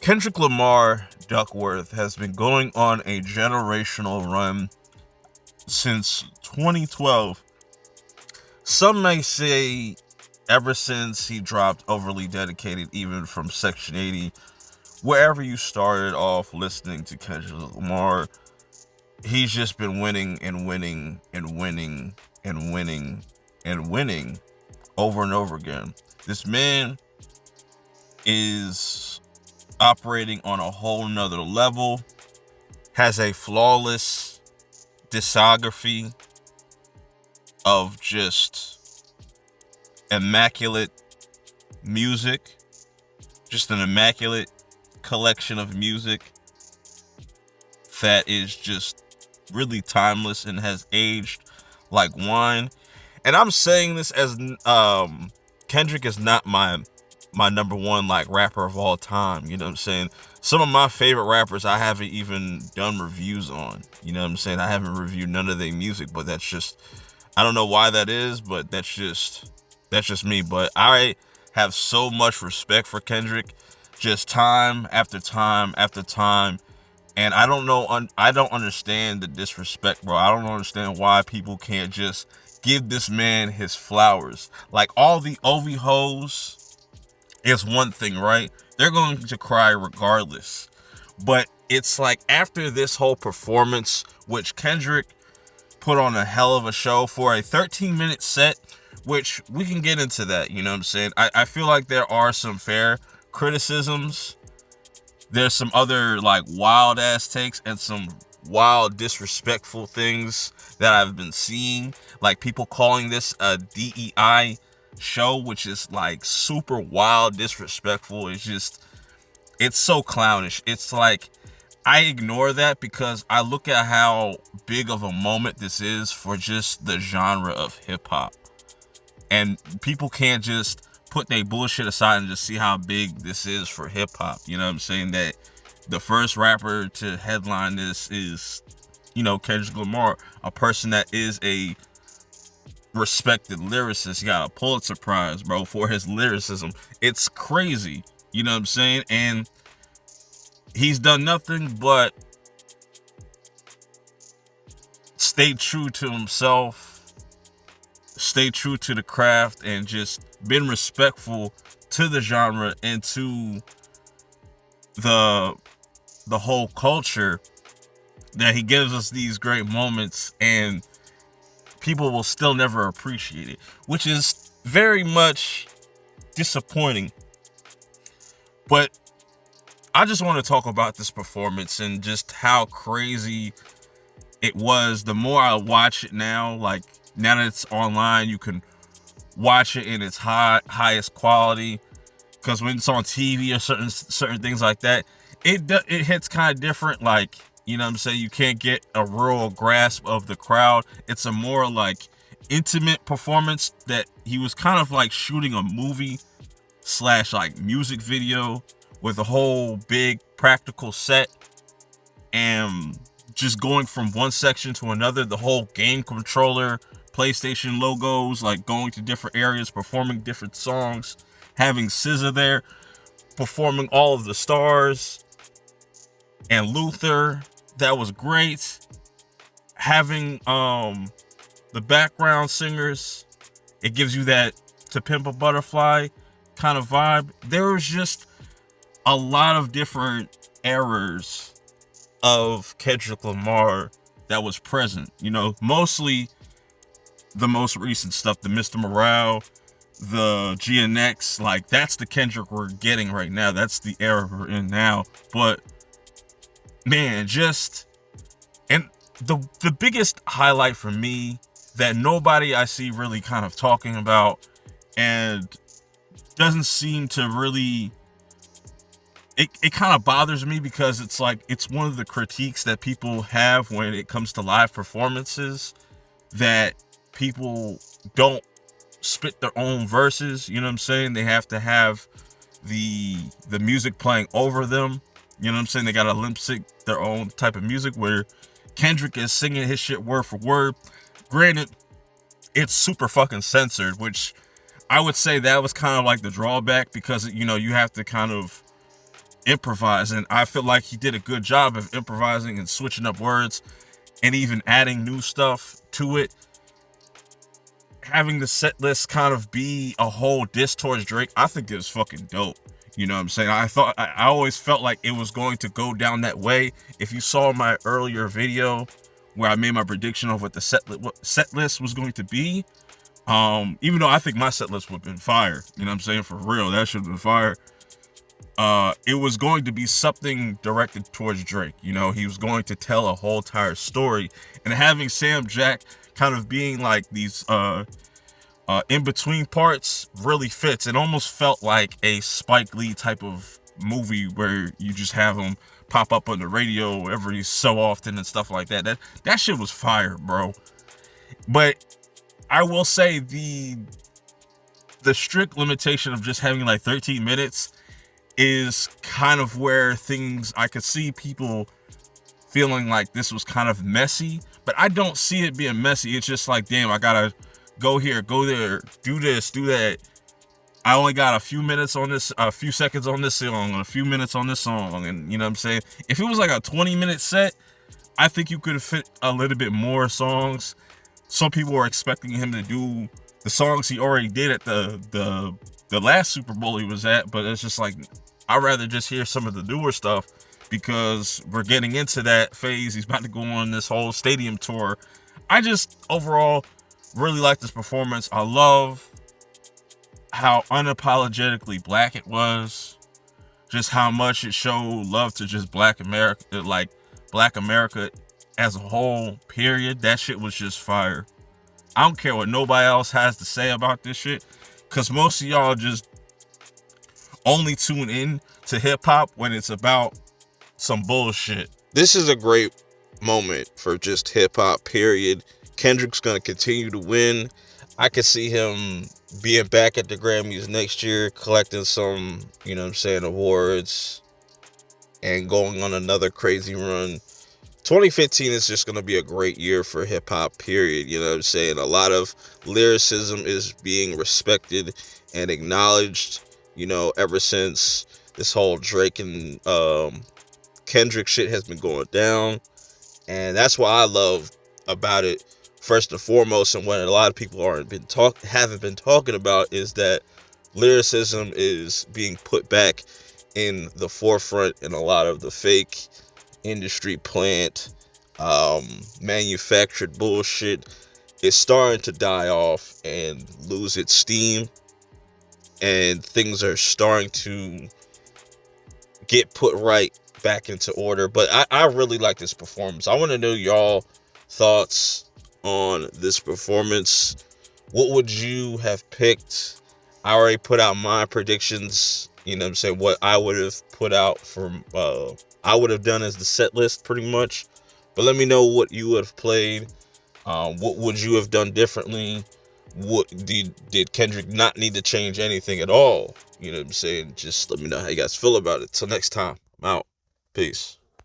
Kendrick Lamar Duckworth has been going on a generational run since 2012. Some may say ever since he dropped Overly Dedicated, even from Section 80. Wherever you started off listening to Kendrick Lamar, he's just been winning and winning and winning and winning and winning over and over again. This man is operating on a whole nother level, has a flawless discography of just immaculate music, just an immaculate collection of music that is just really timeless and has aged like wine. And I'm saying this as Kendrick is not my number one like rapper of all time. You know what I'm saying? Some of my favorite rappers I haven't even done reviews on. You know what I'm saying? I haven't reviewed none of their music, but that's just, I don't know why that is, but that's just me. But I have so much respect for Kendrick, just time after time after time. And I don't know, I don't understand the disrespect, bro. I don't understand why people can't just give this man his flowers. Like, all the Ovi hoes is one thing, right? They're going to cry regardless. But it's like, after this whole performance, which Kendrick put on a hell of a show for a 13-minute set, which we can get into that, you know what I'm saying? I feel like there are some fair criticisms. There's some other like wild ass takes and some wild disrespectful things that I've been seeing, like people calling this a DEI show, which is like super wild, disrespectful. It's so clownish. It's like, I ignore that because I look at how big of a moment this is for just the genre of hip hop, and people can't just put their bullshit aside and just see how big this is for hip hop. You know what I'm saying? That the first rapper to headline this is, you know, Kendrick Lamar, a person that is a respected lyricist. He got a Pulitzer Prize, bro, for his lyricism. It's crazy. You know what I'm saying? And he's done nothing but stay true to himself, stay true to the craft, and just been respectful to the genre and to the whole culture, that he gives us these great moments and people will still never appreciate it, which is very much disappointing. But I just want to talk about this performance and just how crazy it was. The more I watch it now, like now that it's online, you can watch it in its highest quality, because when it's on TV or certain things like that, it hits kind of different. Like, you know what I'm saying, you can't get a real grasp of the crowd. It's a more like intimate performance, that he was kind of like shooting a movie / like music video with a whole big practical set and just going from one section to another, the whole game controller, PlayStation logos, like going to different areas, performing different songs, having SZA there performing all of the stars and Luther. That was great. Having the background singers, it gives you that To Pimp a Butterfly kind of vibe. There was just a lot of different eras of Kendrick Lamar that was present. You know, mostly the most recent stuff, the Mr. Morale, the GNX, like that's the Kendrick we're getting right now. That's the era we're in now. But man, and the biggest highlight for me that nobody I see really kind of talking about, and doesn't seem to really, it kind of bothers me, because it's like, it's one of the critiques that people have when it comes to live performances, that people don't spit their own verses. You know what I'm saying? They have to have the music playing over them. You know what I'm saying? They got to lip sync their own type of music, where Kendrick is singing his shit word for word. Granted, it's super fucking censored, which I would say that was kind of like the drawback, because, you know, you have to kind of, improvise. And I feel like he did a good job of improvising and switching up words and even adding new stuff to it. Having the set list kind of be a whole diss towards Drake, I think it was fucking dope. You know what I'm saying? I always felt like it was going to go down that way. If you saw my earlier video where I made my prediction of what the set list was going to be, even though I think my set list would have been fire, you know what I'm saying? For real, that should have been fire. It was going to be something directed towards Drake. You know, he was going to tell a whole entire story, and having Sam Jack kind of being like these in between parts really fits. It almost felt like a Spike Lee type of movie where you just have him pop up on the radio every so often and stuff like that. That shit was fire, bro. But I will say the strict limitation of just having like 13 minutes is kind of where things, I could see people feeling like this was kind of messy, but I don't see it being messy. It's just like, damn, I gotta go here, go there, do this, do that. I only got a few minutes on this, a few seconds on this song, and a few minutes on this song, and you know what I'm saying? If it was like a 20-minute set, I think you could have fit a little bit more songs. Some people were expecting him to do the songs he already did at the last Super Bowl he was at, but it's just like, I'd rather just hear some of the newer stuff because we're getting into that phase. He's about to go on this whole stadium tour. I just overall really like this performance. I love how unapologetically black it was, just how much it showed love to just Black America, like Black America as a whole, period. That shit was just fire. I don't care what nobody else has to say about this shit, because most of y'all just only tune in to hip-hop when it's about some bullshit. This is a great moment for just hip-hop, period. Kendrick's going to continue to win. I could see him being back at the Grammys next year, collecting some, you know what I'm saying, awards, and going on another crazy run. 2015 is just going to be a great year for hip-hop, period. You know what I'm saying? A lot of lyricism is being respected and acknowledged, you know, ever since this whole Drake and Kendrick shit has been going down. And that's what I love about it, first and foremost, and what a lot of people haven't been talking about, is that lyricism is being put back in the forefront, and a lot of the fake industry plant manufactured bullshit is starting to die off and lose its steam, and things are starting to get put right back into order. But I really like this performance. I want to know y'all thoughts on this performance. What would you have picked? I already put out my predictions, you know what I'm saying, what I would have put out from I would have done as the set list pretty much. But let me know what you would have played. What would you have done differently? What did Kendrick not need to change anything at all? You know what I'm saying? Just let me know how you guys feel about it. Till next time, I'm out. Peace.